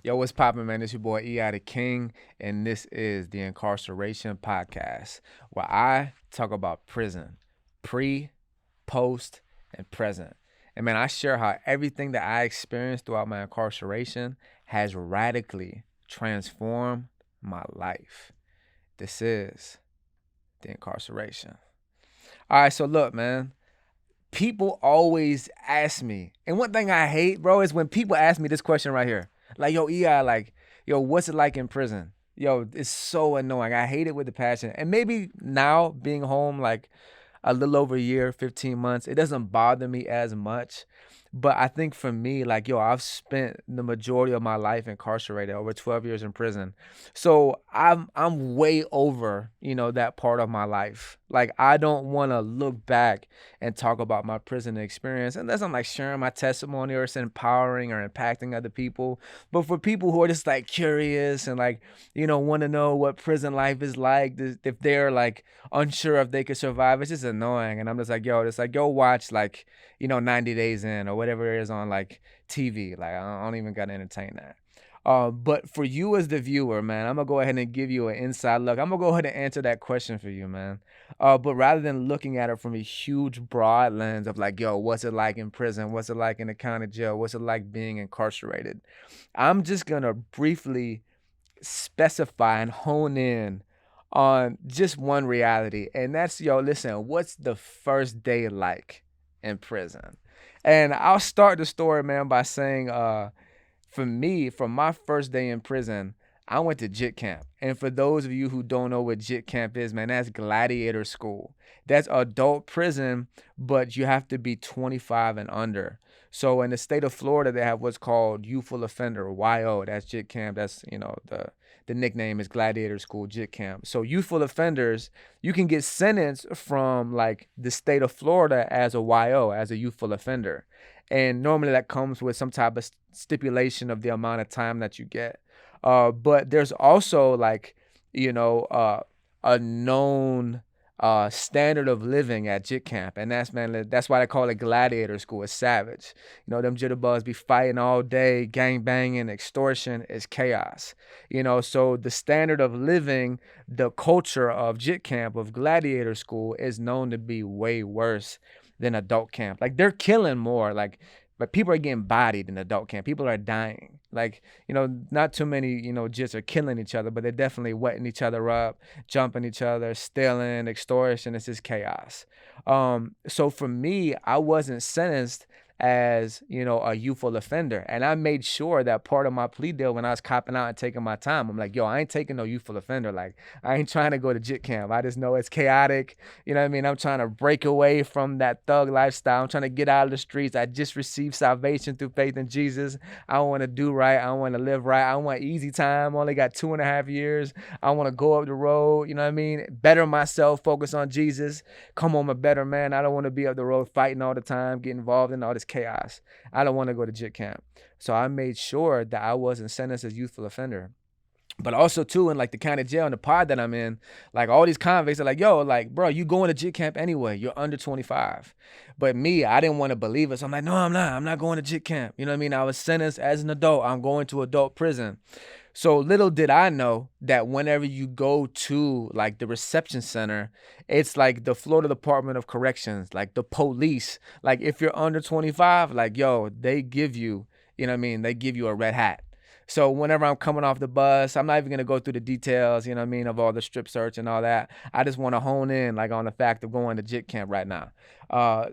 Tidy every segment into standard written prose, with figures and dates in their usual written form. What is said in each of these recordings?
Yo, what's poppin', man? It's your boy EI the King, and this is the Incarceration Podcast, where I talk about prison, pre, post, and present. And man, I share how everything that I experienced throughout my incarceration has radically transformed my life. This is the incarceration. All right, so look, man. People always ask me, and one thing I hate, bro, is when people ask me this question right here. Like, yo, EI, like, yo, what's it like in prison? Yo, it's so annoying. I hate it with the passion. And maybe now being home like a little over a year, 15 months, it doesn't bother me as much. But I think for me, like, yo, I've spent the majority of my life incarcerated, over 12 years in prison. So I'm way over, that part of my life. Like, I don't want to look back and talk about my prison experience unless I'm like sharing my testimony or it's empowering or impacting other people. But for people who are just like curious and like, want to know what prison life is like, if they're like unsure if they could survive, it's just annoying. And I'm just like, yo, it's like, go watch like, 90 Days In or whatever it is on like TV. Like, I don't even got to entertain that. But for you as the viewer, man, I'm gonna go ahead and give you an inside look. I'm gonna go ahead and answer that question for you, man. But rather than looking at it from a huge, broad lens of like, yo, what's it like in prison? What's it like in the county jail? What's it like being incarcerated? I'm just gonna briefly specify and hone in on just one reality, and that's, yo, listen, what's the first day like in prison? And I'll start the story, man, by saying, for me, from my first day in prison, I went to JIT Camp. And for those of you who don't know what JIT Camp is, man, that's gladiator school. That's adult prison, but you have to be 25 and under. So in the state of Florida, they have what's called youthful offender, YO. That's JIT Camp. That's, the nickname is gladiator school, JIT Camp. So youthful offenders, you can get sentenced from like the state of Florida as a YO, as a youthful offender. And normally that comes with some type of stipulation of the amount of time that you get. But there's also like, a known standard of living at JIT Camp. And that's why they call it gladiator school. It's savage. Them jitterbugs be fighting all day, gang banging, extortion is chaos. So the standard of living, the culture of JIT Camp, of gladiator school, is known to be way worse than adult camp. Like, they're killing more. Like, but people are getting bodied in adult camp. People are dying. Like, not too many, jits are killing each other, but they're definitely wetting each other up, jumping each other, stealing, extortion. It's just chaos. So for me, I wasn't sentenced as, a youthful offender. And I made sure that part of my plea deal when I was copping out and taking my time, I'm like, yo, I ain't taking no youthful offender. Like, I ain't trying to go to JIT camp. I just know it's chaotic. You know what I mean? I'm trying to break away from that thug lifestyle. I'm trying to get out of the streets. I just received salvation through faith in Jesus. I want to do right. I want to live right. I want easy time. Only got 2.5 years. I want to go up the road. You know what I mean? Better myself, focus on Jesus, come home a better man. I don't want to be up the road fighting all the time, get involved in all this chaos. I don't want to go to JIT camp. So I made sure that I wasn't sentenced as youthful offender. But also too, in like the county jail and the pod that I'm in, like all these convicts are like, yo, like, bro, you going to JIT camp anyway. You're under 25. But me, I didn't want to believe it. So I'm like, no, I'm not. I'm not going to JIT camp. You know what I mean? I was sentenced as an adult. I'm going to adult prison. So little did I know that whenever you go to like the reception center, it's like the Florida Department of Corrections, like the police. Like, if you're under 25, like, yo, they give you, you know what I mean? They give you a red hat. So whenever I'm coming off the bus, I'm not even going to go through the details, you know what I mean, of all the strip search and all that. I just want to hone in like on the fact of going to JIT camp right now.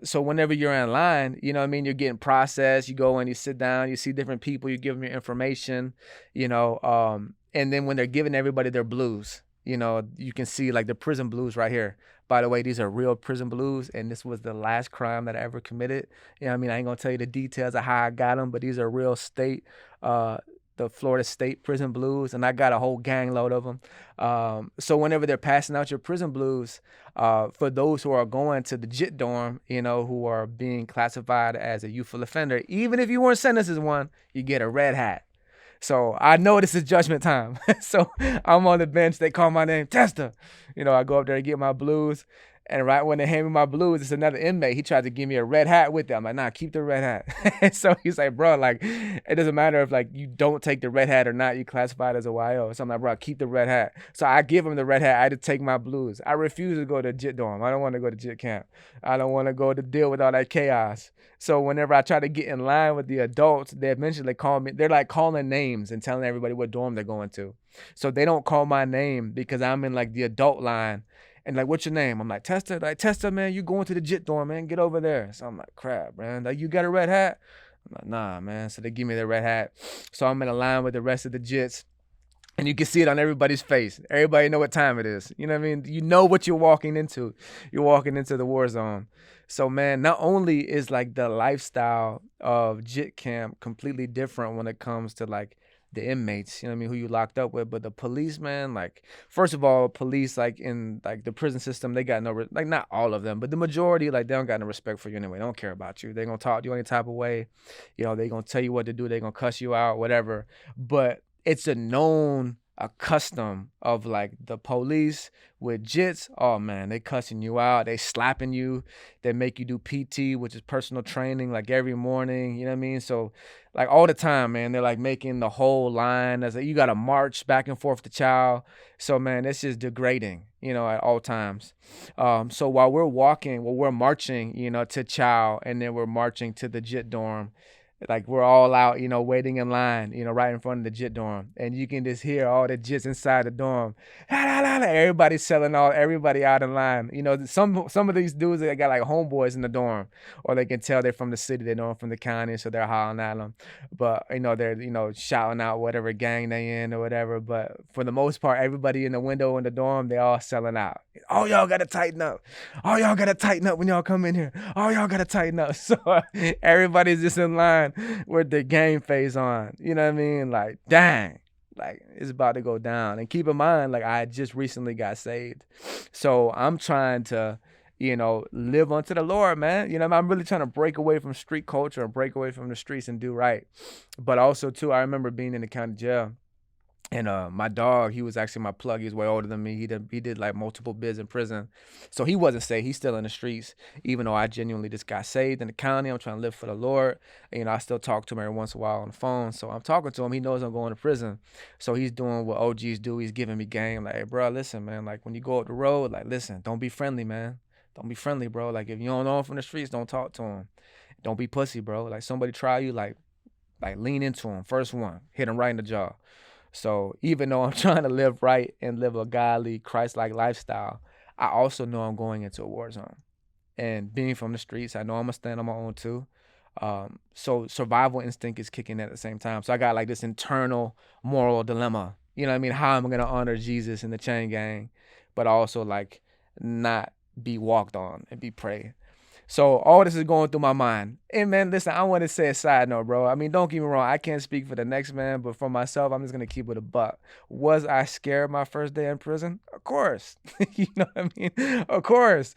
So whenever you're in line, you know what I mean, you're getting processed. You go in, you sit down, you see different people, you give them your information, and then when they're giving everybody their blues, you can see like the prison blues right here. By the way, these are real prison blues, and this was the last crime that I ever committed. You know what I mean? I ain't going to tell you the details of how I got them, but these are real the Florida State prison blues, and I got a whole gang load of them. So whenever they're passing out your prison blues, for those who are going to the JIT dorm, who are being classified as a youthful offender, even if you weren't sentenced as one, you get a red hat. So I know this is judgment time. So I'm on the bench. They call my name, Tester. I go up there to get my blues. And right when they hand me my blues, it's another inmate. He tried to give me a red hat with it. I'm like, nah, keep the red hat. And so he's like, bro, like, it doesn't matter if like you don't take the red hat or not, you classified as a YO. So I'm like, bro, keep the red hat. So I give him the red hat. I had to take my blues. I refuse to go to JIT dorm. I don't want to go to JIT camp. I don't want to go to deal with all that chaos. So whenever I try to get in line with the adults, they eventually call me. They're like calling names and telling everybody what dorm they're going to. So they don't call my name because I'm in like the adult line. And like, what's your name? I'm like, Tester. Like, Tester, man, you going to the JIT dorm, man. Get over there. So I'm like, crap, man. Like, you got a red hat? I'm like, nah, man. So they give me the red hat. So I'm in a line with the rest of the JITs. And you can see it on everybody's face. Everybody know what time it is. You know what I mean? You know what you're walking into. You're walking into the war zone. So, man, not only is like the lifestyle of JIT camp completely different when it comes to like the inmates, you know what I mean, who you locked up with, but the police, man, like, first of all, police, like in like the prison system, they got no, like not all of them, but the majority, like they don't got no respect for you anyway. They don't care about you. They're going to talk to you any type of way. You know, they're going to tell you what to do. They're going to cuss you out, whatever. But it's a custom of like the police with JITs. Oh man, they cussing you out, they slapping you, they make you do PT, which is personal training, like every morning. You know what I mean? So like all the time, man, they're like making the whole line as like, you got to march back and forth to chow. So man, it's just degrading, you know, at all times. So while we're marching, you know, to chow, and then we're marching to the JIT dorm. Like we're all out, you know, waiting in line, you know, right in front of the JIT dorm, and you can just hear all the JITs inside the dorm. Everybody's selling everybody out in line. You know, some of these dudes, they got like homeboys in the dorm, or they can tell they're from the city, they know them from the county, so they're hollering at them. But you know, they're shouting out whatever gang they in or whatever. But for the most part, everybody in the window in the dorm, they all selling out. Oh, y'all gotta tighten up. Oh, y'all gotta tighten up when y'all come in here. Oh, y'all gotta tighten up. So everybody's just in line with the game face on. You know what I mean? Like, dang. Like, it's about to go down. And keep in mind, like, I just recently got saved. So I'm trying to, you know, live unto the Lord, man. You know, I'm really trying to break away from street culture and break away from the streets and do right. But also, too, I remember being in the county jail. And my dog, he was actually my plug. He was way older than me. He did like multiple bids in prison, so he wasn't saved. He's still in the streets. Even though I genuinely just got saved in the county, I'm trying to live for the Lord. You know, I still talk to him every once in a while on the phone. So I'm talking to him. He knows I'm going to prison, so he's doing what OGs do. He's giving me game. Like, hey, bro, listen, man. Like when you go up the road, like listen, don't be friendly, man. Don't be friendly, bro. Like if you don't know him from the streets, don't talk to him. Don't be pussy, bro. Like somebody try you, like lean into him. First one, hit him right in the jaw. So even though I'm trying to live right and live a godly, Christ-like lifestyle, I also know I'm going into a war zone. And being from the streets, I know I'm gonna stand on my own too. So survival instinct is kicking at the same time. So I got like this internal moral dilemma. You know what I mean? How am I gonna honor Jesus in the chain gang, but also like not be walked on and be preyed. So all this is going through my mind. And man, listen, I want to say a side note, bro. I mean, don't get me wrong. I can't speak for the next man, but for myself, I'm just going to keep it a buck. Was I scared my first day in prison? Of course. You know what I mean? Of course.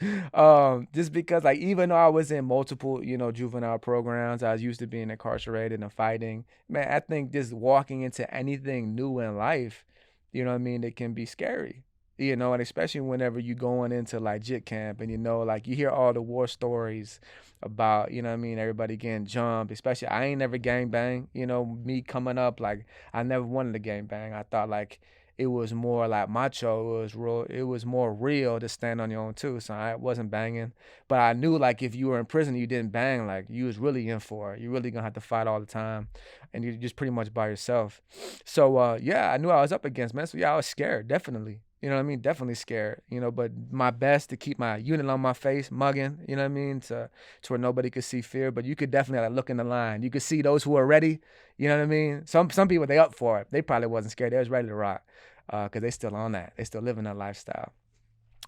Just because like, even though I was in multiple, you know, juvenile programs, I was used to being incarcerated and fighting. Man, I think just walking into anything new in life, you know what I mean? It can be scary. You know, and especially whenever you going into like JIT camp and you know, like you hear all the war stories about, you know what I mean, everybody getting jumped, especially I ain't never gang bang, you know, me coming up, like I never wanted to gang bang. I thought like it was more like macho, it was more real to stand on your own too. So I wasn't banging. But I knew like if you were in prison you didn't bang, like you was really in for it. You're really gonna have to fight all the time and you're just pretty much by yourself. So yeah, I knew I was up against, man. So yeah, I was scared, definitely. You know what I mean? Definitely scared, you know, but my best to keep my unit on my face, mugging, you know what I mean? To where nobody could see fear, but you could definitely like look in the line. You could see those who are ready, you know what I mean? Some people, they up for it. They probably wasn't scared. They was ready to rock because they still on that. They still living that lifestyle.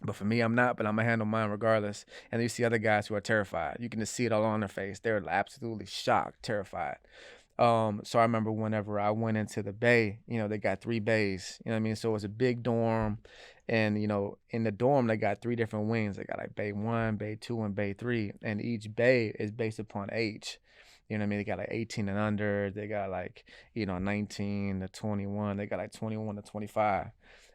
But for me, I'm not, but I'm going to handle mine regardless. And then you see other guys who are terrified. You can just see it all on their face. They're absolutely shocked, terrified. So I remember whenever I went into the bay, you know, they got 3 bays, you know what I mean? So it was a big dorm, and, you know, in the dorm, they got 3 different wings. They got like bay 1, bay 2, and bay 3, and each bay is based upon age. You know what I mean? They got like 18 and under, they got like, you know, 19 to 21, they got like 21 to 25.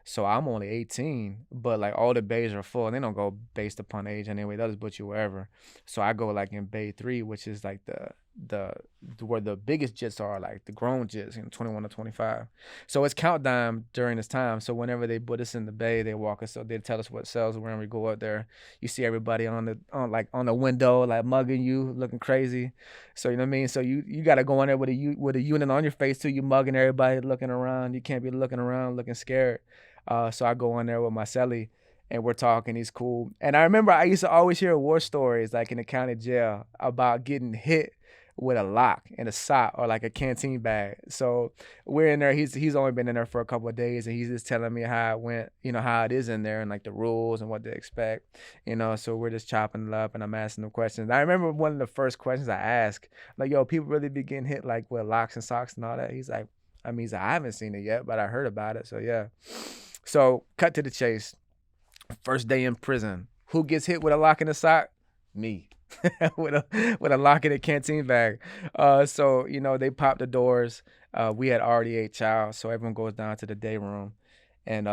So I'm only 18, but like all the bays are full, and they don't go based upon age anyway. They'll just put you wherever. So I go like in bay 3, which is like the where the biggest jits are, like the grown jits, 21 to 25. So it's countdown during this time. So whenever they put us in the bay, they walk us up, they tell us what cells we're in. We go up there, you see everybody on the window like mugging you, looking crazy. So you know what I mean. So you got to go in there with a unit on your face too. You mugging everybody, looking around. You can't be looking around, looking scared. So I go in there with my celly, and we're talking. He's cool. And I remember I used to always hear war stories like in the county jail about getting hit with a lock and a sock or like a canteen bag. So we're in there. He's only been in there for a couple of days, and he's just telling me how it went, how it is in there and like the rules and what to expect, So we're just chopping it up, and I'm asking them questions. I remember one of the first questions I asked, like, "Yo, people really be getting hit like with locks and socks and all that?" He's like, I haven't seen it yet, but I heard about it. So yeah. So cut to the chase. First day in prison. Who gets hit with a lock and a sock? Me. with a lock in a canteen bag. So they pop the doors. We had already ate chow, so everyone goes down to the day room, and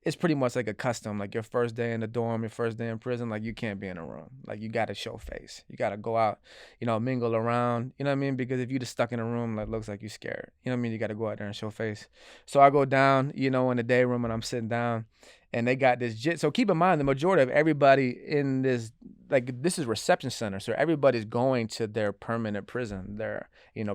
it's pretty much like a custom. Like your first day in the dorm, your first day in prison, like you can't be in a room. Like you got to show face. You got to go out, mingle around. You know what I mean? Because if you just stuck in a room, like looks like you scared. You know what I mean? You got to go out there and show face. So I go down, in the day room, and I'm sitting down, and they got this JIT. So keep in mind, the majority of everybody in this, like this is reception center. So everybody's going to their permanent prison, their,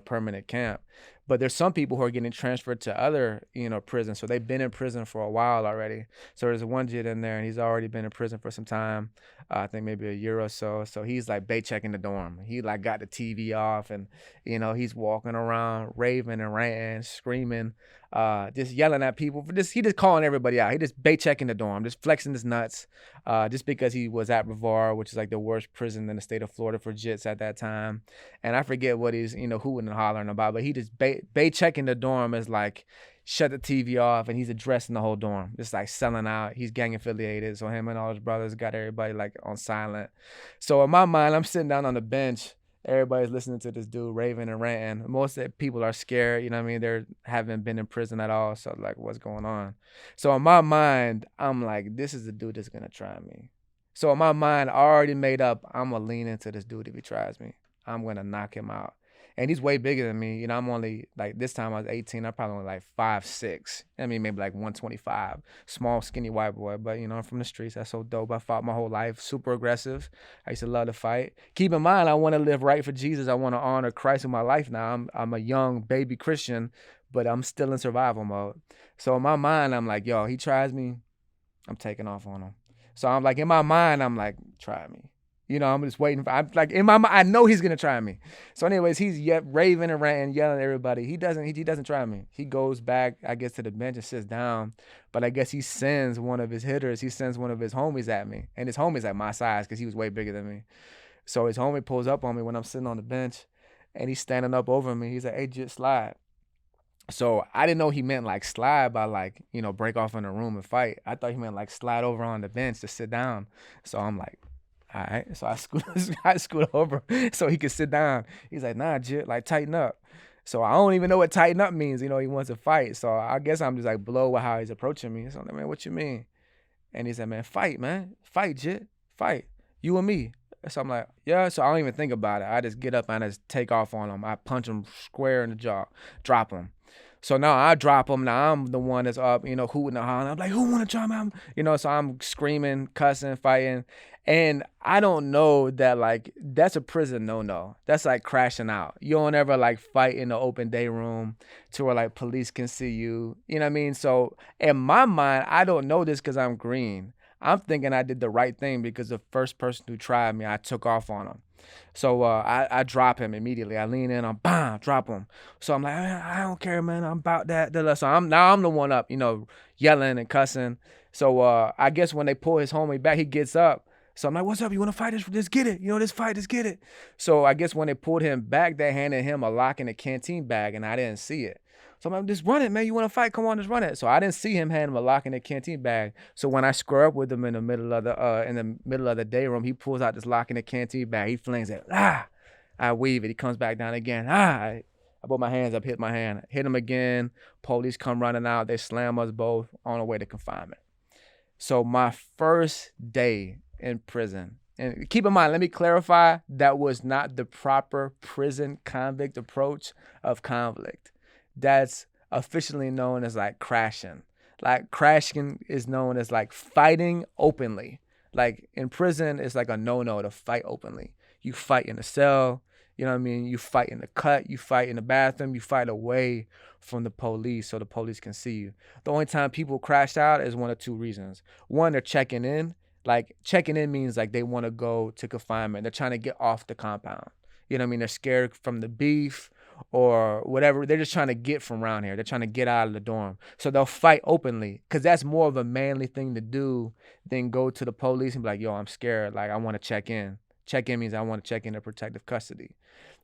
permanent camp. But there's some people who are getting transferred to other, prisons. So they've been in prison for a while already. So there's one JIT in there, and he's already been in prison for some time. I think maybe a year or so. So he's like bay checking the dorm. He like got the TV off, and, he's walking around raving and ranting, screaming, just yelling at people. He just calling everybody out. He just bay checking the dorm, just flexing his nuts, just because he was at Brevard, which is like the worst prison in the state of Florida for JITs at that time. And I forget what he's, hooting and hollering about, but he just bay checking the dorm is like shut the TV off, and he's addressing the whole dorm, just like selling out. He's gang affiliated, so him and all his brothers got everybody like on silent. So in my mind, I'm sitting down on the bench. Everybody's listening to this dude raving and ranting. Most of the people are scared, you know what I mean? They haven't been in prison at all, so like, what's going on? So in my mind, I'm like, this is the dude that's gonna try me. So in my mind, I already made up, I'm gonna lean into this dude if he tries me. I'm gonna knock him out. And he's way bigger than me. I'm only, like, this time I was 18, I'm probably only like 5'6". I mean, maybe like 125. Small, skinny white boy. But, I'm from the streets. That's so dope. I fought my whole life. Super aggressive. I used to love to fight. Keep in mind, I want to live right for Jesus. I want to honor Christ in my life now. I'm a young baby Christian, but I'm still in survival mode. So in my mind, I'm like, yo, he tries me, I'm taking off on him. So I'm like, in my mind, I'm like, try me. I'm just waiting for, I'm like, in my mind, I know he's going to try me. So anyways, he's raving and ranting, yelling at everybody. He doesn't try me. He goes back, I guess, to the bench and sits down. But I guess he sends one of his hitters, he sends one of his homies at me. And his homie's at my size because he was way bigger than me. So his homie pulls up on me when I'm sitting on the bench, and he's standing up over me. He's like, hey, just slide. So I didn't know he meant like slide by like, break off in the room and fight. I thought he meant like slide over on the bench to sit down. So I'm like, all right. So I scoot over so he could sit down. He's like, nah, Jit, like tighten up. So I don't even know what tighten up means. He wants to fight. So I guess I'm just like blown with how he's approaching me. So I'm like, man, what you mean? And he said, man, fight, man. Fight, Jit. Fight. You and me. So I'm like, yeah. So I don't even think about it. I just get up and I just take off on him. I punch him square in the jaw, drop him. So now I drop him. Now I'm the one that's up, hooting and hollering. I'm like, who want to try me? So I'm screaming, cussing, fighting. And I don't know that, like, that's a prison no-no. That's like crashing out. You don't ever like fight in the open day room to where like police can see you. You know what I mean? So in my mind, I don't know this because I'm green. I'm thinking I did the right thing because the first person who tried me, I took off on him. So I drop him immediately. I lean in, I'm drop him. So I'm like, I don't care, man. I'm about that. So I'm the one up, yelling and cussing. So I guess when they pull his homie back, he gets up. So I'm like, what's up? You want to fight? Just get it. This fight, just get it. So I guess when they pulled him back, they handed him a lock in a canteen bag, and I didn't see it. So I'm like, just run it, man. You want to fight? Come on, just run it. So I didn't see him hand him a lock in a canteen bag. So when I square up with him in the middle of the day room, he pulls out this lock in a canteen bag. He flings it. I weave it. He comes back down again. I put my hands up, hit my hand, hit him again. Police come running out. They slam us both on our way to confinement. So my first day in prison, and keep in mind, let me clarify, that was not the proper prison convict approach of conflict. That's officially known as like crashing. Like crashing is known as like fighting openly. Like in prison, it's like a no-no to fight openly. You fight in a cell, you know what I mean? You fight in the cut, you fight in the bathroom, you fight away from the police so the police can see you. The only time people crash out is one of two reasons. One, they're checking in. Like checking in means like they want to go to confinement. They're trying to get off the compound. You know what I mean? They're scared from the beef or whatever. They're just trying to get from around here. They're trying to get out of the dorm. So they'll fight openly because that's more of a manly thing to do than go to the police and be like, yo, I'm scared. Like I want to check in. Check in means I want to check into protective custody.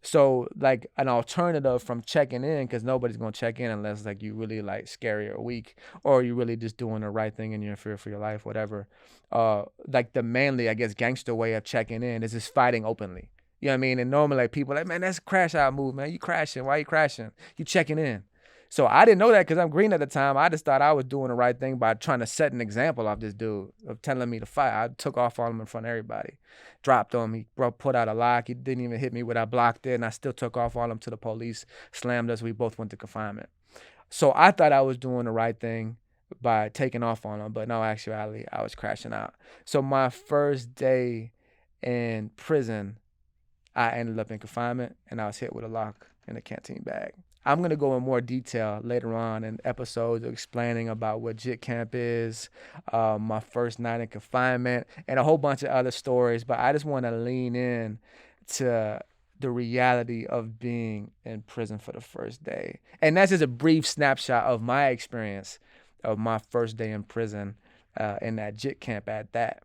So like an alternative from checking in, because nobody's gonna check in unless like you really like scary or weak, or you really just doing the right thing and you're in fear for your life, whatever. Like the manly, I guess, gangster way of checking in is just fighting openly. You know what I mean? And normally like people are like, man, that's a crash out move, man. You crashing? Why you crashing? You checking in? So I didn't know that because I'm green at the time. I just thought I was doing the right thing by trying to set an example of this dude of telling me to fight. I took off on him in front of everybody, dropped him. He put out a lock. He didn't even hit me when I blocked it, and I still took off on him to the police, slammed us. We both went to confinement. So I thought I was doing the right thing by taking off on him, but no, actuality, I was crashing out. So my first day in prison, I ended up in confinement, and I was hit with a lock in a canteen bag. I'm going to go in more detail later on in episodes explaining about what JIT Camp is, my first night in confinement, and a whole bunch of other stories. But I just want to lean in to the reality of being in prison for the first day. And that's just a brief snapshot of my experience of my first day in prison in that JIT Camp at that.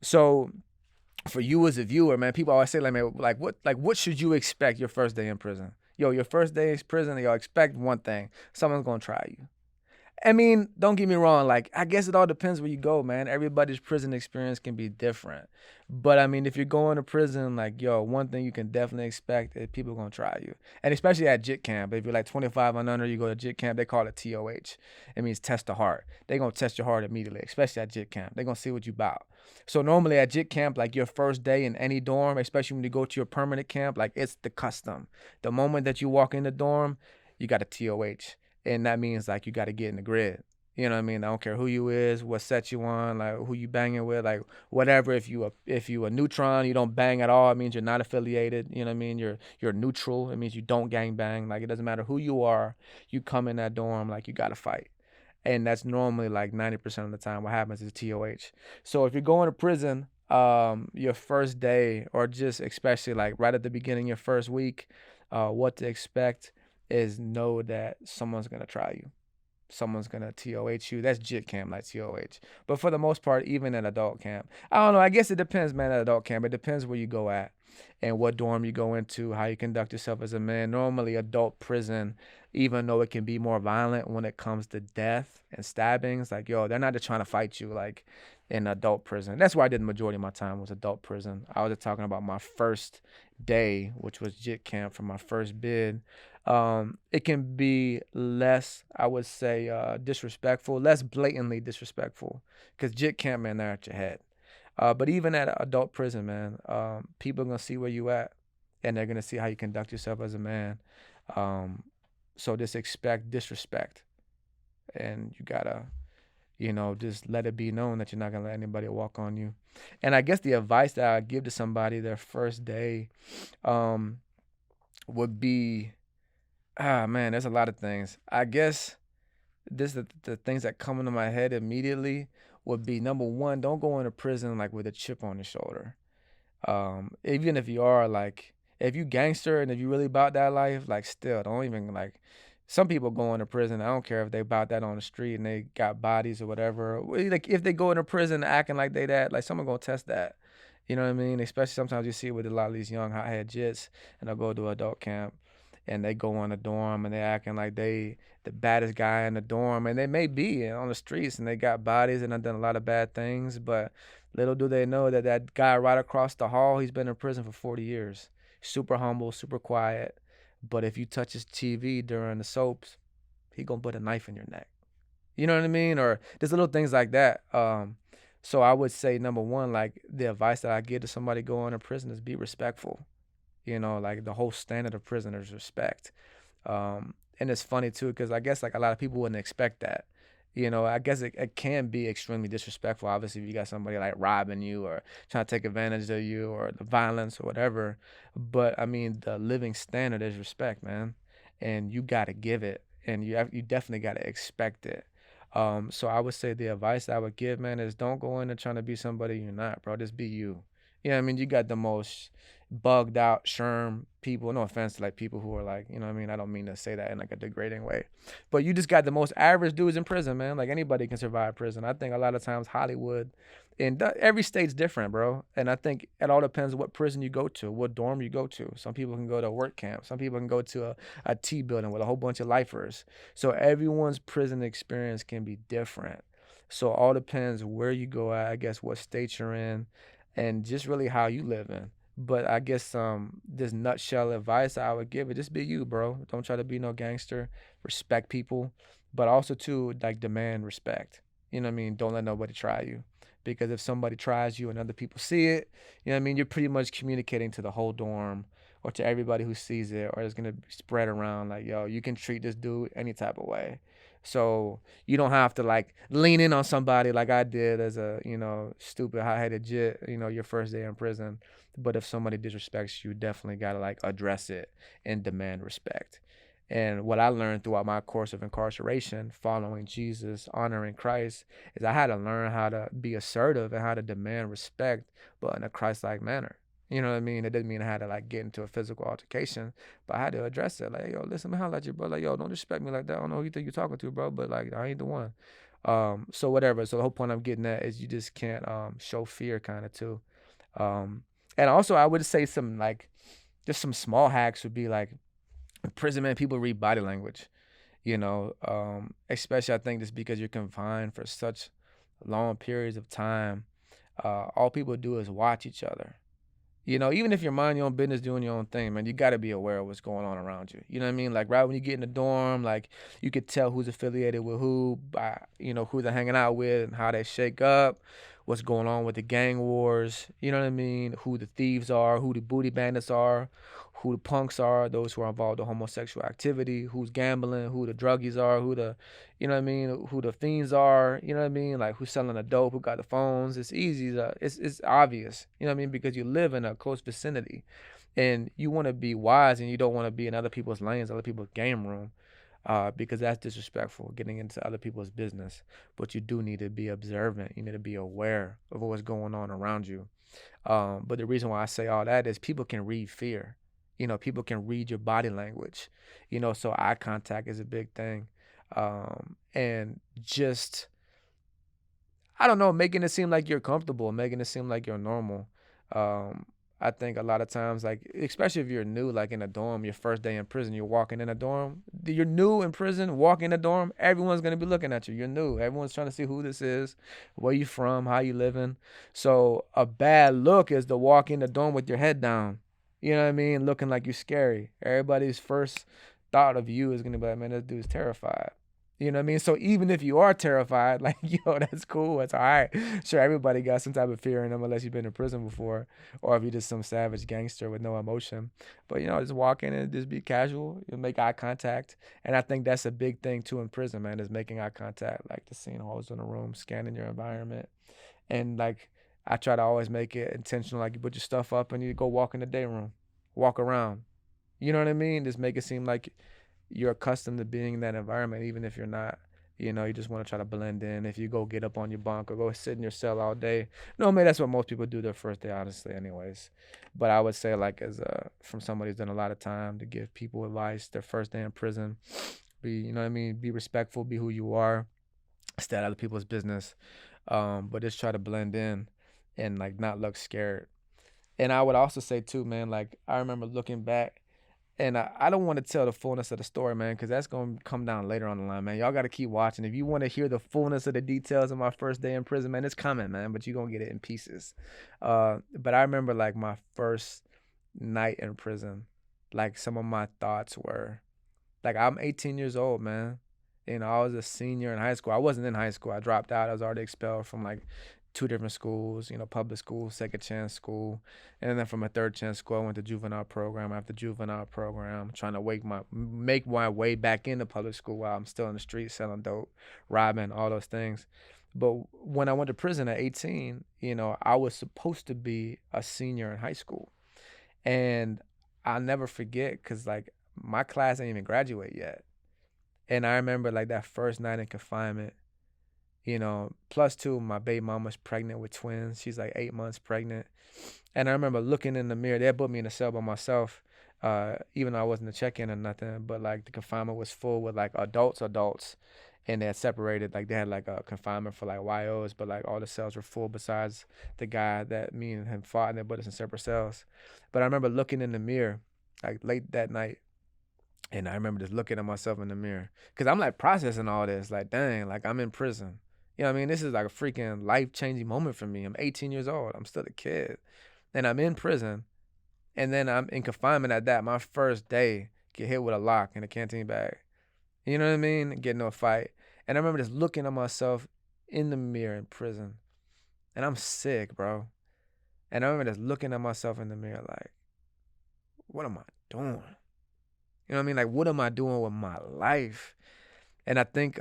So for you as a viewer, man, people always say like, man, what should you expect your first day in prison? Yo, your first day in prison, yo, expect one thing. Someone's gonna try you. I mean, don't get me wrong. Like, I guess it all depends where you go, man. Everybody's prison experience can be different. But I mean, if you're going to prison, like, yo, one thing you can definitely expect is people gonna try you. And especially at JIT Camp. If you're like 25 and under, you go to JIT Camp, they call it TOH. It means test the heart. They're gonna test your heart immediately, especially at JIT Camp. They're gonna see what you about. So normally at JIT Camp, like your first day in any dorm, especially when you go to your permanent camp, like it's the custom. The moment that you walk in the dorm, you got a TOH. And that means like you got to get in the grid. You know what I mean? I don't care who you is, what set you on, like who you banging with, like whatever. If you a neutron, you don't bang at all. It means you're not affiliated. You know what I mean? You're neutral. It means you don't gang bang. Like it doesn't matter who you are. You come in that dorm like you got to fight. And that's normally like 90% of the time what happens is TOH. So if you're going to prison, your first day or just especially like right at the beginning, your first week, what to expect is know that someone's gonna try you. Someone's gonna TOH you. That's JIT camp, like TOH. But for the most part, even at adult camp, I don't know. I guess it depends, man. At adult camp, it depends where you go at and what dorm you go into, how you conduct yourself as a man. Normally, adult prison, even though it can be more violent when it comes to death and stabbings, like yo, they're not just trying to fight you like in adult prison. That's where I did the majority of my time was adult prison. I was just talking about my first day, which was JIT camp for my first bid. It can be less, I would say, disrespectful, less blatantly disrespectful, because JIT camp, man, they're at your head. But even at adult prison, man, people are gonna see where you at, and they're gonna see how you conduct yourself as a man. So just expect disrespect, and you gotta, just let it be known that you're not gonna let anybody walk on you. And I guess the advice that I give to somebody their first day, would be, man, there's a lot of things. I guess the things that come into my head immediately would be number one, don't go into prison like with a chip on your shoulder. Even if you are like, if you gangster and if you really about that life, like still don't even like. Some people go into prison. I don't care if they about that on the street and they got bodies or whatever. Like if they go into prison acting like they that, like someone gonna test that. You know what I mean? Especially sometimes you see it with a lot of these young hothead jits, and they'll go to adult camp and they go on a dorm and they acting like they the baddest guy in the dorm, and they may be on the streets and they got bodies and have done a lot of bad things, but little do they know that that guy right across the hall, he's been in prison for 40 years. Super humble, super quiet, But if you touch his TV during the soaps, he gonna put a knife in your neck. You know what I mean? Or there's little things like that. So I would say number one, like the advice that I give to somebody going to prison is be respectful. Like the whole standard of prison is respect. And it's funny too, because I guess like a lot of people wouldn't expect that. I guess it can be extremely disrespectful. Obviously, if you got somebody like robbing you or trying to take advantage of you or the violence or whatever. But I mean, the living standard is respect, man, and you got to give it, and you definitely got to expect it. So I would say the advice I would give, man, is don't go in there trying to be somebody you're not, bro. Just be you. I mean, you got the most bugged out sherm people. No offense to like people who are like, I mean, I don't mean to say that in like a degrading way, but you just got the most average dudes in prison, man. Like anybody can survive prison. I think a lot of times Hollywood and every state's different, bro. And I think it all depends what prison you go to, what dorm you go to. Some people can go to a work camp. Some people can go to a T building with a whole bunch of lifers. So everyone's prison experience can be different. So all depends where you go at, I guess what state you're in, and just really how you live in. But I guess this nutshell advice I would give it, just be you, bro. Don't try to be no gangster. Respect people, but also too like demand respect. You know what I mean? Don't let nobody try you. Because if somebody tries you and other people see it, you know what I mean, you're pretty much communicating to the whole dorm or to everybody who sees it, or it's gonna spread around like, yo, you can treat this dude any type of way. So you don't have to like lean in on somebody like I did as a, stupid hot-headed jit, your first day in prison. But if somebody disrespects you, definitely gotta like address it and demand respect. And what I learned throughout my course of incarceration, following Jesus, honoring Christ, is I had to learn how to be assertive and how to demand respect, but in a Christ-like manner. You know what I mean? It didn't mean I had to like get into a physical altercation, but I had to address it. Like, yo, listen, man, holla at you, bro. Like, yo, don't disrespect me like that. I don't know who you think you're talking to, bro, but like, I ain't the one. So whatever. So the whole point I'm getting at is you just can't show fear, kind of too. Um, and also I would say some like just some small hacks would be like in prison, man, people read body language. Especially I think just because you're confined for such long periods of time. All people do is watch each other. Even if you're minding your own business, doing your own thing, man, you got to be aware of what's going on around you. You know what I mean? Like right when you get in the dorm, like you could tell who's affiliated with who by, who they're hanging out with and how they shake up, what's going on with the gang wars. You know what I mean? Who the thieves are, who the booty bandits are, who the punks are, those who are involved in homosexual activity, who's gambling, who the druggies are, you know what I mean, who the fiends are, you know what I mean, like who's selling the dope, who got the phones. It's easy it's obvious, you know what I mean, because you live in a close vicinity and you want to be wise and you don't want to be in other people's lanes, other people's game room, because that's disrespectful, getting into other people's business. But you do need to be observant. You need to be aware of what's going on around you. But the reason why I say all that is people can read fear. People can read your body language. So eye contact is a big thing. And just, I don't know, making it seem like you're comfortable, making it seem like you're normal. Um, I think a lot of times, like, especially if you're new, like in a dorm, your first day in prison, you're walking in a dorm, you're new in prison, walking in a dorm, everyone's going to be looking at you. You're new. Everyone's trying to see who this is, where you from, how you living. So a bad look is to walk in the dorm with your head down. You know what I mean? Looking like you're scary. Everybody's first thought of you is going to be like, man, this dude's terrified. You know what I mean? So even if you are terrified, like, yo, that's cool. That's all right. Sure, everybody got some type of fear in them unless you've been in prison before or if you're just some savage gangster with no emotion. But, just walk in and just be casual. You make eye contact. And I think that's a big thing, too, in prison, man, is making eye contact, like the seeing holes in the room, scanning your environment. And, like, I try to always make it intentional. Like, you put your stuff up and you go walk in the day room, walk around. You know what I mean? Just make it seem like you're accustomed to being in that environment, even if you're not. You just want to try to blend in. If you go get up on your bunk or go sit in your cell all day, normally that's what most people do their first day, honestly, anyways. But I would say, like, as from somebody who's done a lot of time, to give people advice their first day in prison, be, you know what I mean, be respectful, be who you are, stay out of other people's business, but just try to blend in and like not look scared. And I would also say too, man, like I remember looking back and I don't want to tell the fullness of the story, man, because that's going to come down later on the line, man. Y'all got to keep watching. If you want to hear the fullness of the details of my first day in prison, man, it's coming, man, but you're going to get it in pieces. But I remember, like, my first night in prison. like some of my thoughts were. Like I'm 18 years old, man. You know, I was a senior in high school. I wasn't in high school. I dropped out. I was already expelled from like two different schools, you know, public school, second chance school. And then from a third chance school, I went to juvenile program after juvenile program, trying to make my way back into public school while I'm still in the street selling dope, robbing, all those things. But when I went to prison at 18, you know, I was supposed to be a senior in high school. And I'll never forget because like my class didn't even graduate yet. And I remember like that first night in confinement, you know, plus two, my baby mama's pregnant with twins. She's like 8 months pregnant. And I remember looking in the mirror. They put me in a cell by myself, even though I wasn't a check-in or nothing. But like the confinement was full with like adults. And they had separated, like they had like a confinement for like YOs, but like all the cells were full besides the guy that me and him fought, and they put us in separate cells. But I remember looking in the mirror, like late that night, and I remember just looking at myself in the mirror. Cause I'm like processing all this. Like, dang, like I'm in prison. You know what I mean? This is like a freaking life changing moment for me. I'm 18 years old. I'm still a kid. And I'm in prison. And then I'm in confinement at that. My first day, get hit with a lock in a canteen bag. You know what I mean? Get into a fight. And I remember just looking at myself in the mirror in prison. And I'm sick, bro. And I remember just looking at myself in the mirror like, what am I doing? You know what I mean? Like, what am I doing with my life? And I think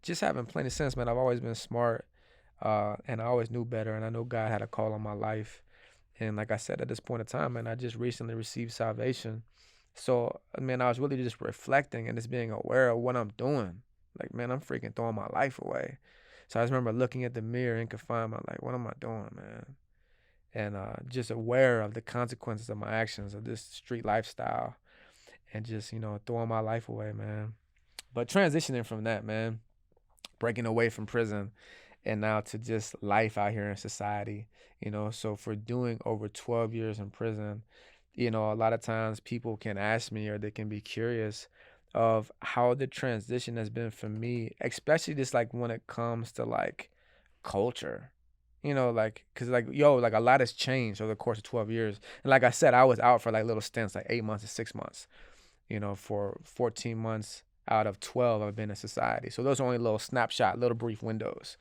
just having plenty of sense, man. I've always been smart, and I always knew better. And I know God had a call on my life. And like I said, at this point in time, man, I just recently received salvation. So, man, I was really just reflecting and just being aware of what I'm doing. Like, man, I'm freaking throwing my life away. So I just remember looking at the mirror in confinement, like, what am I doing, man? And just aware of the consequences of my actions of this street lifestyle and just, you know, throwing my life away, man. But transitioning from that, man, breaking away from prison and now to just life out here in society, you know. So for doing over 12 years in prison, you know, a lot of times people can ask me or they can be curious of how the transition has been for me, especially just like when it comes to like culture. You know, like, cause like, yo, like a lot has changed over the course of 12 years. And like I said, I was out for like little stints, like 8 months to 6 months, you know, for 14 months out of 12 I've been in society. So those are only little snapshot, little brief windows.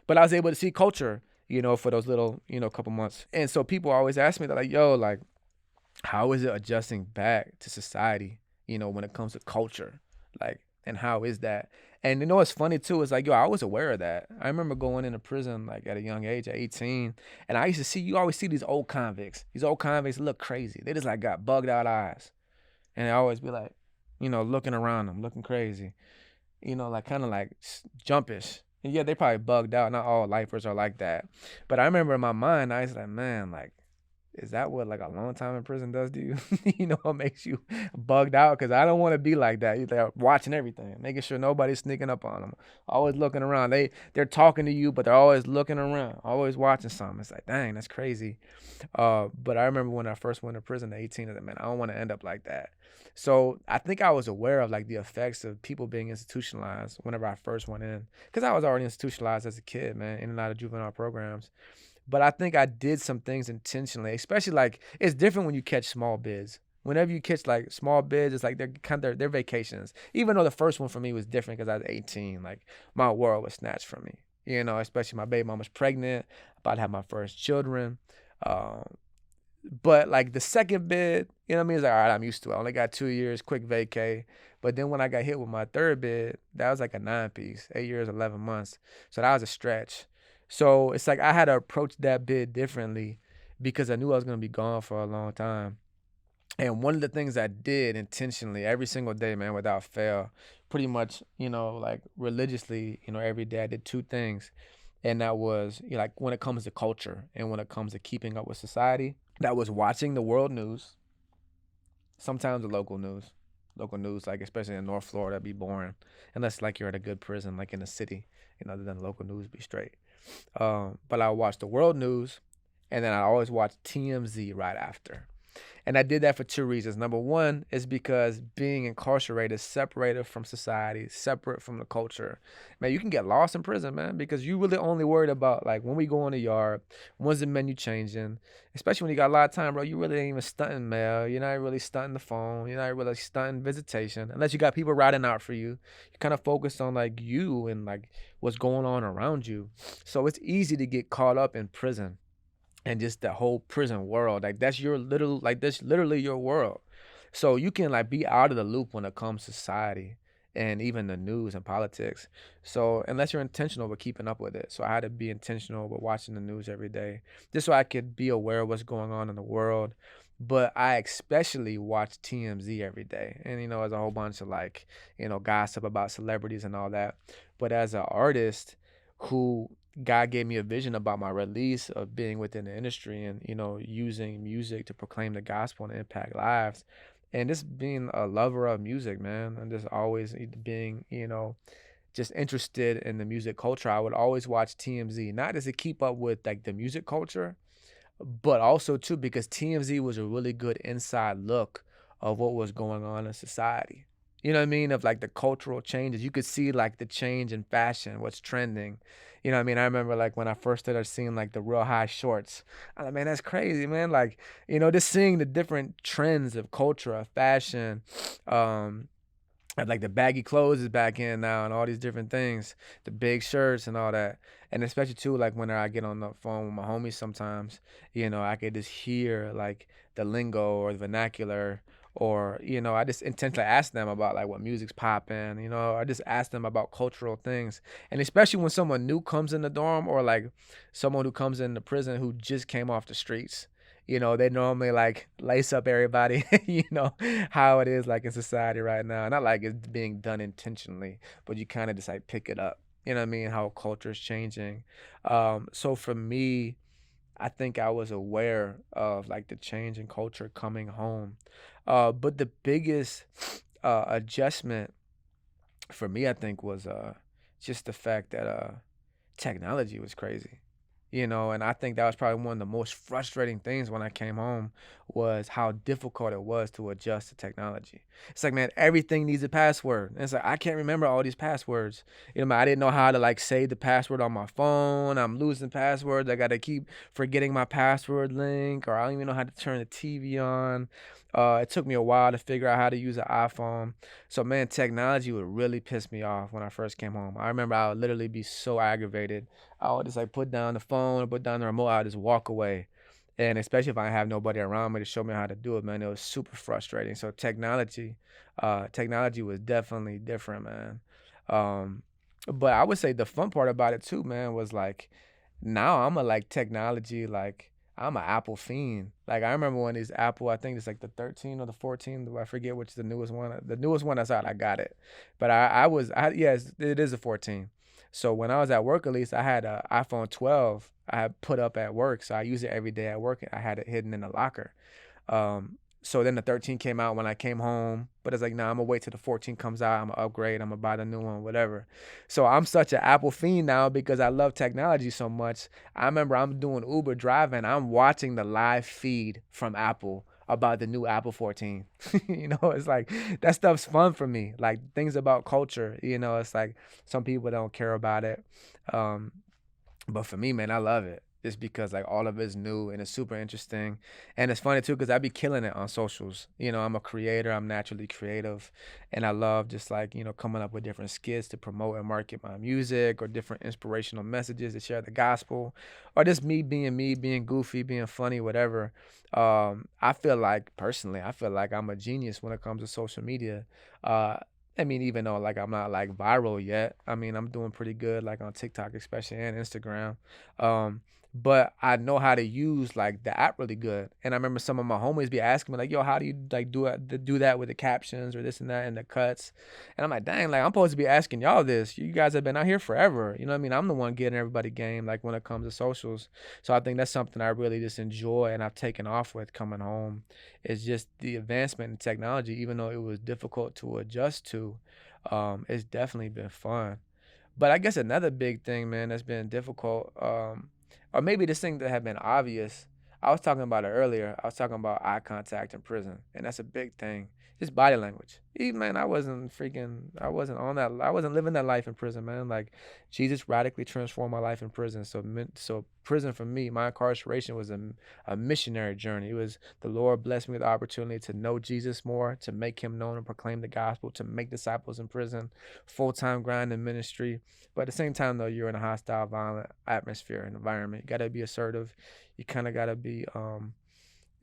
But I was able to see culture, you know, for those little, you know, couple months. And so people always ask me, they're like, yo, like, how is it adjusting back to society, you know, when it comes to culture? Like, and how is that? And you know what's funny too is like, yo, I was aware of that. I remember going into prison like at a young age, at 18, and I used to see, you always see these old convicts. These old convicts look crazy. They just like got bugged out eyes. And they always be like, you know, looking around them, looking crazy, you know, like kind of like jumpish. And yeah, they probably bugged out. Not all lifers are like that. But I remember in my mind, I was like, man, like, is that what like a long time in prison does to you? You know, what makes you bugged out? Because I don't want to be like that. They're watching everything, making sure nobody's sneaking up on them, always looking around. They're talking to you, but they're always looking around, always watching something. It's like, dang, that's crazy. But I remember when I first went to prison at 18, I was like, man, I don't want to end up like that. So I think I was aware of like the effects of people being institutionalized whenever I first went in, because I was already institutionalized as a kid, man, in and out of juvenile programs. But I think I did some things intentionally, especially like it's different when you catch small bids. Whenever you catch like small bids, it's like they're kind of their vacations. Even though the first one for me was different because I was 18, like my world was snatched from me. You know, especially my baby mom was pregnant, about to have my first children. Um, but like the second bid, you know what I mean? It's like, all right, I'm used to it. I only got 2 years, quick vacay. But then when I got hit with my third bid, that was like a 9 piece, 8 years, 11 months. So that was a stretch. So it's like I had to approach that bid differently because I knew I was going to be gone for a long time. And one of the things I did intentionally every single day, man, without fail, pretty much, you know, like religiously, you know, every day I did two things. And that was, you know, like when it comes to culture and when it comes to keeping up with society, that was watching the world news, sometimes the local news. Local news, like especially in North Florida, be boring. Unless like you're at a good prison, like in the city, you know, then local news be straight. But I watch the world news, and then I always watch TMZ right after. And I did that for two reasons. Number one is because being incarcerated, separated from society, separate from the culture, man, you can get lost in prison, man, because you really only worried about like when we go in the yard, when's the menu changing, especially when you got a lot of time, bro. You really ain't even stunting mail. You're not really stunting the phone. You're not really stunting visitation, unless you got people riding out for you. You kind of focus on like you and like what's going on around you. So it's easy to get caught up in prison and just the whole prison world. Like that's your little like that's literally your world. So you can like be out of the loop when it comes to society and even the news and politics. So unless you're intentional with keeping up with it. So I had to be intentional with watching the news every day. Just so I could be aware of what's going on in the world. But I especially watch TMZ every day. And there's a whole bunch of like, gossip about celebrities and all that. But as an artist who God gave me a vision about my release of being within the industry and, using music to proclaim the gospel and impact lives. And just being a lover of music, man, and just always being, just interested in the music culture. I would always watch TMZ, not just to keep up with like the music culture, but also too because TMZ was a really good inside look of what was going on in society. You know what I mean? Of like the cultural changes. You could see like the change in fashion, what's trending. You know what I mean? I remember like when I first started seeing like the real high shorts. I'm like, man, that's crazy, man. Like, just seeing the different trends of culture, of fashion, um, like the baggy clothes is back in now and all these different things, the big shirts and all that. And especially too, like when I get on the phone with my homies sometimes, I could just hear like the lingo or the vernacular or, I just intentionally ask them about like what music's popping, I just ask them about cultural things. And especially when someone new comes in the dorm or like someone who comes into prison who just came off the streets. They normally like lace up everybody, how it is like in society right now. Not like it's being done intentionally, but you kind of just like pick it up. You know what I mean? How culture is changing. So for me, I think I was aware of like the change in culture coming home. But the biggest adjustment for me, I think, was just the fact that technology was crazy. And I think that was probably one of the most frustrating things when I came home was how difficult it was to adjust to technology. It's like, man, everything needs a password. And it's like, I can't remember all these passwords. Man, I didn't know how to like save the password on my phone. I'm losing passwords. I got to keep forgetting my password link, or I don't even know how to turn the TV on. It took me a while to figure out how to use an iPhone. So, man, technology would really piss me off when I first came home. I remember I would literally be so aggravated. I would just like put down the phone, put down the remote, I would just walk away. And especially if I have nobody around me to show me how to do it, man, it was super frustrating. So technology was definitely different, man. Um, but I would say the fun part about it too, man, was like now I'm a like technology, like I'm an Apple fiend. Like I remember when these Apple, I think it's like the 13 or the 14, I forget which is the newest one. The newest one that's out, I got it. But yes, it is a 14. So when I was at work, at least I had an iPhone 12. I had put up at work, so I use it every day at work. I had it hidden in the locker. So then the 13 came out when I came home, but it's like, nah, I'm gonna wait till the 14 comes out. I'm gonna upgrade. I'm gonna buy the new one, whatever. So I'm such an Apple fiend now because I love technology so much. I remember I'm doing Uber driving. I'm watching the live feed from Apple about the new Apple 14. It's like that stuff's fun for me. Like things about culture, it's like some people don't care about it. Um, but for me, man, I love it. Just because like all of it's new and it's super interesting. And it's funny too, because I be killing it on socials. I'm a creator, I'm naturally creative. And I love just like, coming up with different skits to promote and market my music or different inspirational messages to share the gospel. Or just me, being goofy, being funny, whatever. I feel like personally, I feel like I'm a genius when it comes to social media. Uh I mean, even though like I'm not like viral yet, I mean I'm doing pretty good like on TikTok especially and Instagram. Um, but I know how to use like the app really good. And I remember some of my homies be asking me like, "Yo, how do you like do that with the captions or this and that and the cuts?" And I'm like, "Dang, like I'm supposed to be asking y'all this. You guys have been out here forever. You know what I mean? I'm the one getting everybody game like when it comes to socials." So I think that's something I really just enjoy and I've taken off with coming home. It's just the advancement in technology, even though it was difficult to adjust to. It's definitely been fun. But I guess another big thing, man, that's been difficult, or maybe this thing that have been obvious. I was talking about it earlier. I was talking about eye contact in prison, and that's a big thing. Just body language. Even man, I wasn't on that. I wasn't living that life in prison, man. Like Jesus radically transformed my life in prison. So prison for me, my incarceration was a missionary journey. It was the Lord blessed me with the opportunity to know Jesus more, to make Him known and proclaim the gospel, to make disciples in prison, full time grind in ministry. But at the same time, though, you're in a hostile, violent atmosphere and environment. You gotta be assertive. You kind of gotta be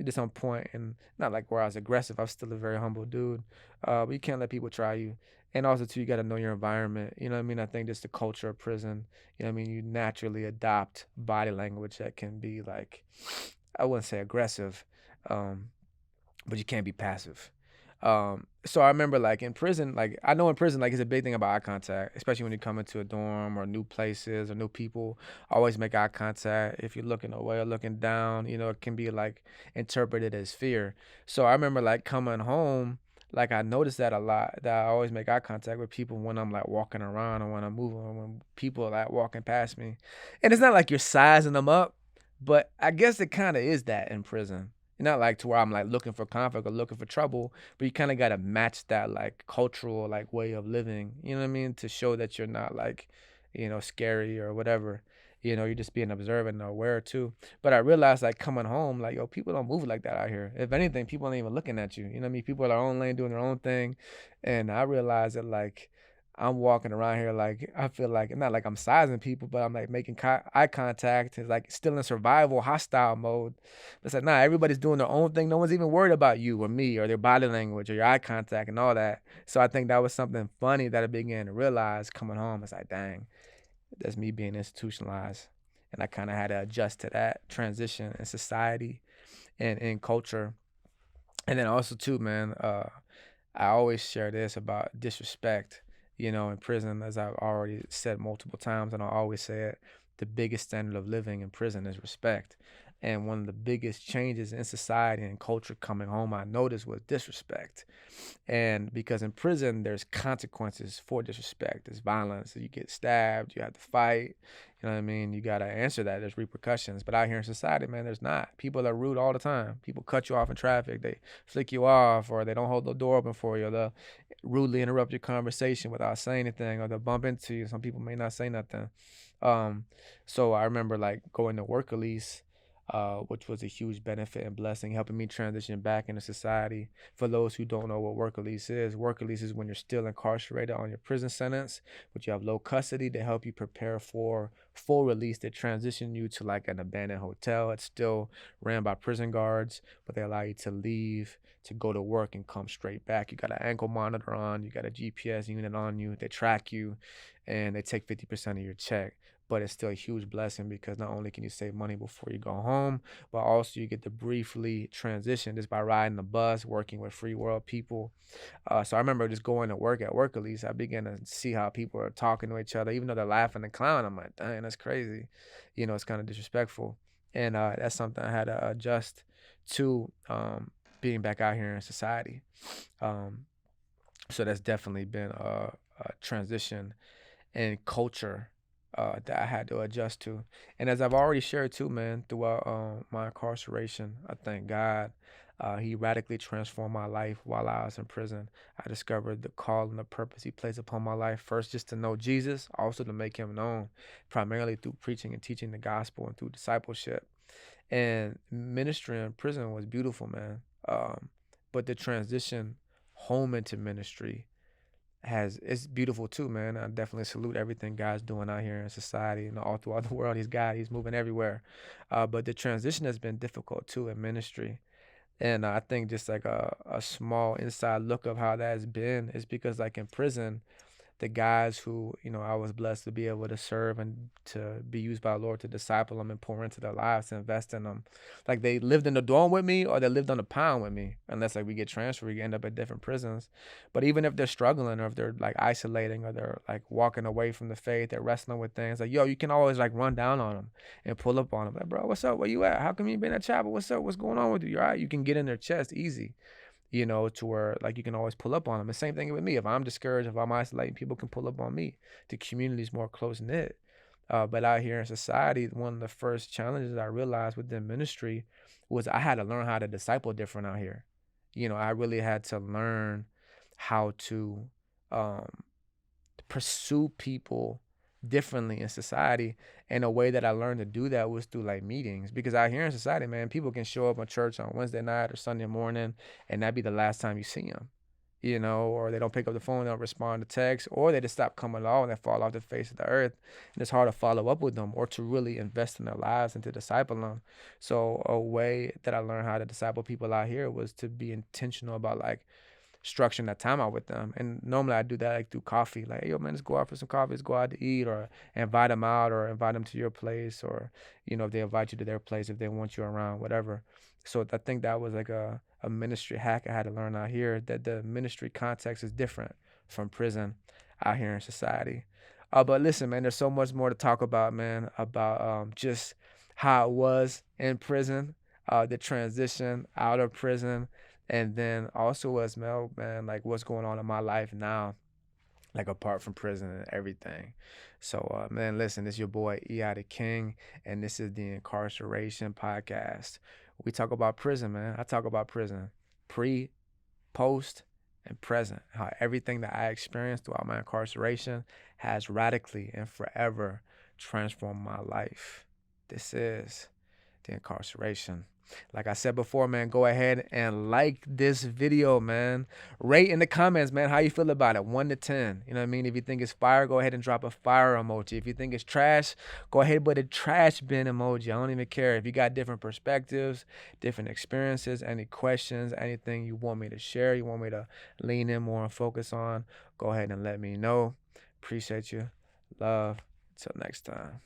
just on point, and not like where I was aggressive. I was still a very humble dude, but you can't let people try you. And also too, you got to know your environment. You know what I mean? I think just the culture of prison. You know what I mean? You naturally adopt body language that can be like, I wouldn't say aggressive, um, but you can't be passive. So I remember like in prison, like I know in prison, like it's a big thing about eye contact, especially when you come into a dorm or new places or new people. Always make eye contact. If you're looking away or looking down, you know, it can be like interpreted as fear. So I remember like coming home, like I noticed that a lot, that I always make eye contact with people when I'm like walking around or when I'm moving or when people are like walking past me. And it's not like you're sizing them up, but I guess it kind of is that in prison. Not like to where I'm like looking for conflict or looking for trouble, but you kind of got to match that like cultural like way of living, you know what I mean? To show that you're not like, scary or whatever. You're just being observant and aware too. But I realized like coming home, like, yo, people don't move like that out here. If anything, people aren't even looking at you. You know what I mean? People are their own lane doing their own thing. And I realized that like I'm walking around here like I feel like not like I'm sizing people, but I'm like making eye contact. It's like still in survival, hostile mode. It's like nah, everybody's doing their own thing. No one's even worried about you or me or their body language or your eye contact and all that. So I think that was something funny that I began to realize coming home. It's like dang, that's me being institutionalized, and I kind of had to adjust to that transition in society and in culture. And then also too, man. I always share this about disrespect, in prison, as I've already said multiple times, and I always say it, the biggest standard of living in prison is respect. And one of the biggest changes in society and culture coming home, I noticed, was disrespect. And because in prison, there's consequences for disrespect. There's violence. You get stabbed. You have to fight. You know what I mean? You got to answer that. There's repercussions. But out here in society, man, there's not. People are rude all the time. People cut you off in traffic. They flick you off, or they don't hold the door open for you. Or they'll rudely interrupt your conversation without saying anything, or they'll bump into you. Some people may not say nothing. Um, so I remember like going to work release, which was a huge benefit and blessing, helping me transition back into society. For those who don't know what work release is when you're still incarcerated on your prison sentence, but you have low custody to help you prepare for full release. They transition you to like an abandoned hotel. It's still ran by prison guards, but they allow you to leave, to go to work and come straight back. You got an ankle monitor on, you got a GPS unit on you, they track you, and they take 50% of your check. But it's still a huge blessing because not only can you save money before you go home, but also you get to briefly transition just by riding the bus, working with free world people. So I remember just going to work at work at least. I began to see how people are talking to each other, even though they're laughing and clowning. I'm like, dang, that's crazy. It's kind of disrespectful. And that's something I had to adjust to, being back out here in society. Um, so that's definitely been a transition in culture that I had to adjust to. And as I've already shared too, man, throughout my incarceration, I thank God. He radically transformed my life while I was in prison. I discovered the call and the purpose He placed upon my life. First, just to know Jesus, also to make Him known, primarily through preaching and teaching the gospel and through discipleship. And ministry in prison was beautiful, man. But the transition home into ministry it's beautiful too, man. I definitely salute everything God's doing out here in society and all throughout the world. He's moving everywhere. But the transition has been difficult too in ministry. And I think just like a small inside look of how that has been is because like in prison, the guys who I was blessed to be able to serve and to be used by the Lord to disciple them and pour into their lives, to invest in them. Like they lived in the dorm with me or they lived on the pound with me. Unless like we get transferred, we end up at different prisons. But even if they're struggling or if they're like isolating or they're like walking away from the faith, they're wrestling with things. Like yo, you can always like run down on them and pull up on them. Like bro, what's up? Where you at? How come you been at chapel? What's up? What's going on with you? You all right? You can get in their chest easy, to where like you can always pull up on them. The same thing with me. If I'm discouraged, if I'm isolating, people can pull up on me. The community is more close knit. But out here in society, one of the first challenges I realized within ministry was I had to learn how to disciple different out here. I really had to learn how to um, pursue people differently in society. And a way that I learned to do that was through like meetings. Because out here in society, man, people can show up at church on Wednesday night or Sunday morning, and that be the last time you see them. Or they don't pick up the phone, they don't respond to text, or they just stop coming along and they fall off the face of the earth. And it's hard to follow up with them or to really invest in their lives and to disciple them. So a way that I learned how to disciple people out here was to be intentional about like structuring that time out with them. And normally I do that like through coffee. Like, hey, yo, man, let's go out for some coffee. Let's go out to eat, or invite them out, or invite them to your place, or if they invite you to their place, if they want you around, whatever. So I think that was like a ministry hack I had to learn out here, that the ministry context is different from prison out here in society. But listen, man, there's so much more to talk about, man, about just how it was in prison, the transition out of prison, and then also as Mel, man, like what's going on in my life now, like apart from prison and everything. So, man, listen, this is your boy the King, and this is the Incarceration Podcast. We talk about prison, man. I talk about prison, pre, post, and present. How everything that I experienced throughout my incarceration has radically and forever transformed my life. This is the Incarceration. Like I said before, man, go ahead and like this video, man. Rate in the comments, man, how you feel about it, 1 to 10. You know what I mean? If you think it's fire, go ahead and drop a fire emoji. If you think it's trash, go ahead and put a trash bin emoji. I don't even care. If you got different perspectives, different experiences, any questions, anything you want me to share, you want me to lean in more and focus on, go ahead and let me know. Appreciate you. Love. Till next time.